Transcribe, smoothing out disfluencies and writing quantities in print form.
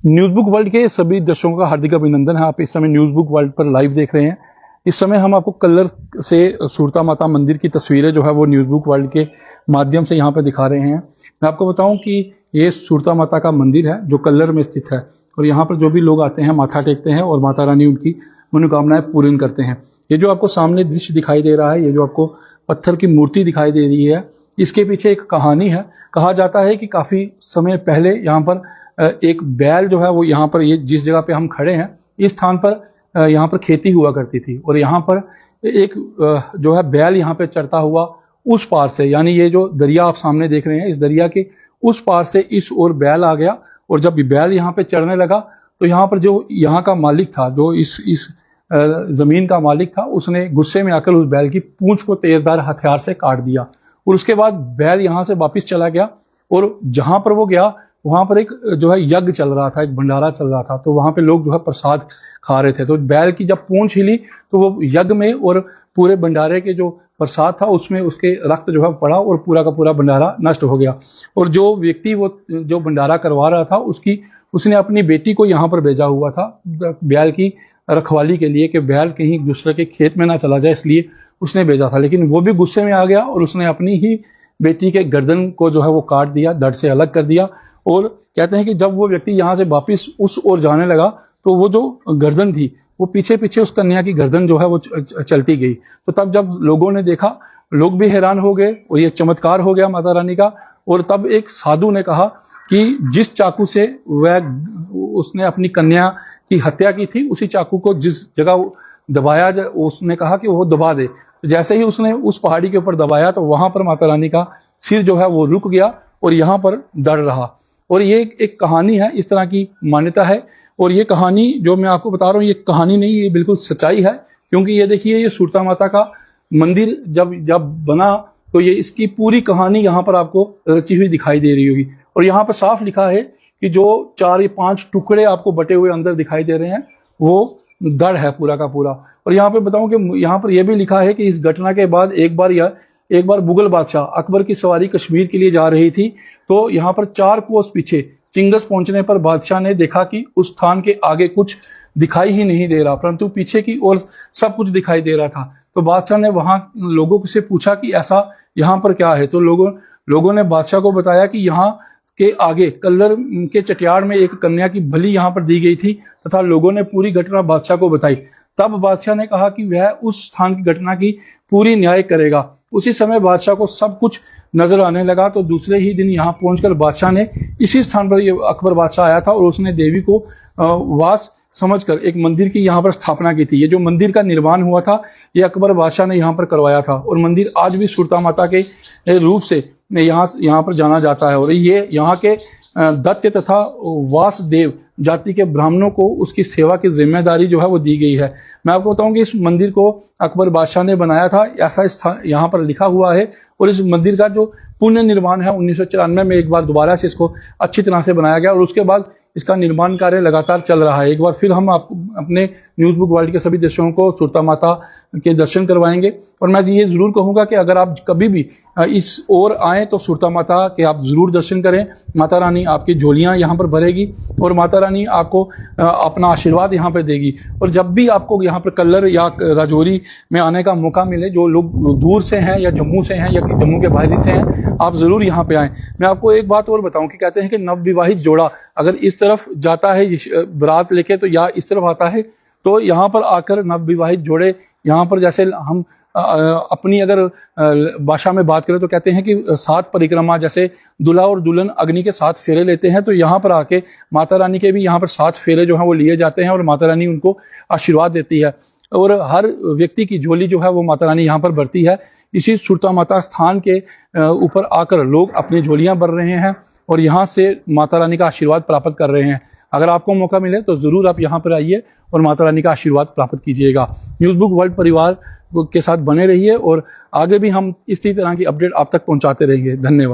News book world के सभी दर्शकों का हार्दिक अभिनंदन है। आप इस समय न्यूज़ बुक वर्ल्ड पर लाइव देख रहे हैं। इस समय हम आपको कलर से सुरता माता मंदिर की तस्वीरें जो है वो न्यूज़ बुक वर्ल्ड के माध्यम से यहाँ पर दिखा रहे हैं। मैं आपको बताऊं कि ये सुरता माता का मंदिर है जो कल्लर में स्थित है, और यहाँ पर जो भी लोग आते हैं माथा टेकते हैं और माता रानी उनकी मनोकामनाएं पूर्ण करते हैं। ये जो आपको सामने दृश्य दिखाई दे रहा है, ये जो आपको पत्थर की मूर्ति दिखाई दे रही है, इसके पीछे एक कहानी है। कहा जाता है कि काफी समय पहले यहाँ पर एक बैल जो है वो यहाँ पर, ये जिस जगह पे हम खड़े हैं इस स्थान पर यहाँ पर खेती हुआ करती थी, और यहाँ पर एक जो है बैल यहाँ पे चढ़ता हुआ उस पार से, यानी ये जो दरिया आप सामने देख रहे हैं, इस दरिया के उस पार से इस ओर बैल आ गया। और जब बैल यहाँ पे चढ़ने लगा तो यहाँ पर जो यहाँ का मालिक था, जो इस जमीन का मालिक था, उसने गुस्से में आकर उस बैल की पूंछ को तेजधार हथियार से काट दिया। और उसके बाद बैल यहाँ से वापिस चला गया, और जहां पर वो गया वहां पर एक जो है यज्ञ चल रहा था, एक भंडारा चल रहा था। तो वहां पे लोग जो है प्रसाद खा रहे थे। तो बैल की जब पूंछ हिली तो वो यज्ञ में और पूरे भंडारे के जो प्रसाद था उसमें उसके रक्त जो है पड़ा, और पूरा का पूरा भंडारा नष्ट हो गया। और जो व्यक्ति वो जो भंडारा करवा रहा था उसने अपनी बेटी को यहाँ पर भेजा हुआ था बैल की रखवाली के लिए, कि बैल कहीं दूसरे के खेत में ना चला जाए, इसलिए उसने भेजा था। लेकिन वो भी गुस्से में आ गया और उसने अपनी ही बेटी के गर्दन को जो है वो काट दिया, धड़ से अलग कर दिया। और कहते हैं कि जब वो व्यक्ति यहाँ से वापिस उस ओर जाने लगा तो वो जो गर्दन थी वो पीछे पीछे उस कन्या की गर्दन जो है वो चलती गई। तो तब जब लोगों ने देखा, लोग भी हैरान हो गए, और ये चमत्कार हो गया माता रानी का। और तब एक साधु ने कहा कि जिस चाकू से वह उसने अपनी कन्या की हत्या की थी, उसी चाकू को जिस जगह दबाया, उसने कहा कि वो दबा दे। तो जैसे ही उसने उस पहाड़ी के ऊपर दबाया तो वहां पर माता रानी का सिर जो है वो रुक गया और यहाँ पर दड़ रहा। और ये एक कहानी है, इस तरह की मान्यता है। और ये कहानी जो मैं आपको बता रहा हूँ, ये कहानी नहीं, ये बिल्कुल सच्चाई है। क्योंकि ये देखिए, ये सुरता माता का मंदिर जब बना तो ये इसकी पूरी कहानी यहाँ पर आपको रची हुई दिखाई दे रही होगी। और यहाँ पर साफ लिखा है कि जो 4 या 5 टुकड़े आपको बटे हुए अंदर दिखाई दे रहे हैं वो दड़ है पूरा का पूरा। और यहाँ पे बताऊं कि यहाँ पर यह भी लिखा है कि इस घटना के बाद एक बार मुगल बादशाह अकबर की सवारी कश्मीर के लिए जा रही थी। तो यहाँ पर 4 कोस पीछे चिंगस पहुंचने पर बादशाह ने देखा कि उस स्थान के आगे कुछ दिखाई ही नहीं दे रहा, परंतु पीछे की ओर सब कुछ दिखाई दे रहा था। तो बादशाह ने वहां लोगों से पूछा कि ऐसा यहाँ पर क्या है। तो लोगों ने बादशाह को बताया कि यहाँ के आगे कल्लर के चटियाड़ में एक कन्या की बलि यहाँ पर दी गई थी, तथा लोगों ने पूरी घटना बादशाह को बताई। तब बादशाह ने कहा कि वह उस स्थान की घटना की पूरी न्याय करेगा। उसी समय बादशाह को सब कुछ नजर आने लगा। तो दूसरे ही दिन यहाँ पहुंचकर बादशाह ने इसी स्थान पर, ये अकबर बादशाह आया था, और उसने देवी को वास समझकर एक मंदिर की यहाँ पर स्थापना की थी। ये जो मंदिर का निर्माण हुआ था ये अकबर बादशाह ने यहाँ पर करवाया था। और मंदिर आज भी सुरता माता के रूप से यहाँ पर जाना जाता है। और ये यहाँ के दैत्य तथा वासदेव जाति के ब्राह्मणों को उसकी सेवा की जिम्मेदारी जो है वो दी गई है। मैं आपको बताऊं कि इस मंदिर को अकबर बादशाह ने बनाया था, ऐसा यहाँ पर लिखा हुआ है। और इस मंदिर का जो पुनः निर्माण है 1994 में एक बार दोबारा से इसको अच्छी तरह से बनाया गया, और उसके बाद इसका निर्माण कार्य लगातार चल रहा है। एक बार फिर हम आपको अपने न्यूज़ बुक वर्ल्ड के सभी दर्शकों को सुरता माता के दर्शन करवाएंगे। और मैं ये जरूर कहूंगा कि अगर आप कभी भी इस ओर आए तो सुरता माता के आप जरूर दर्शन करें। माता रानी आपकी झोलियां यहाँ पर भरेगी, और माता रानी आपको अपना आशीर्वाद यहाँ पर देगी। और जब भी आपको यहाँ पर कल्लर या राजौरी में आने का मौका मिले, जो लोग दूर से हैं या जम्मू से हैं या जम्मू के बाहरी से हैं, आप जरूर यहाँ पे आएँ। मैं आपको एक बात और बताऊं कि कहते हैं कि नवविवाहित जोड़ा अगर इस तरफ जाता है बारात लेके, तो या इस तरफ आता है, तो यहाँ पर आकर नवविवाहित जोड़े यहाँ पर, जैसे हम अपनी अगर भाषा में बात करें तो कहते हैं कि 7 परिक्रमा, जैसे दूल्हा और दुल्हन अग्नि के 7 फेरे लेते हैं, तो यहाँ पर आके माता रानी के भी यहाँ पर 7 फेरे जो है वो लिए जाते हैं, और माता रानी उनको आशीर्वाद देती है। और हर व्यक्ति की झोली जो है वो माता रानी यहाँ पर भरती है। इसी सुरता माता स्थान के ऊपर आकर लोग अपनी झोलियां भर रहे हैं और यहाँ से माता रानी का आशीर्वाद प्राप्त कर रहे हैं। अगर आपको मौका मिले तो जरूर आप यहाँ पर आइए और माता रानी का आशीर्वाद प्राप्त कीजिएगा। न्यूज़ बुक वर्ल्ड परिवार के साथ बने रहिए, और आगे भी हम इसी तरह की अपडेट आप तक पहुँचाते रहेंगे। धन्यवाद।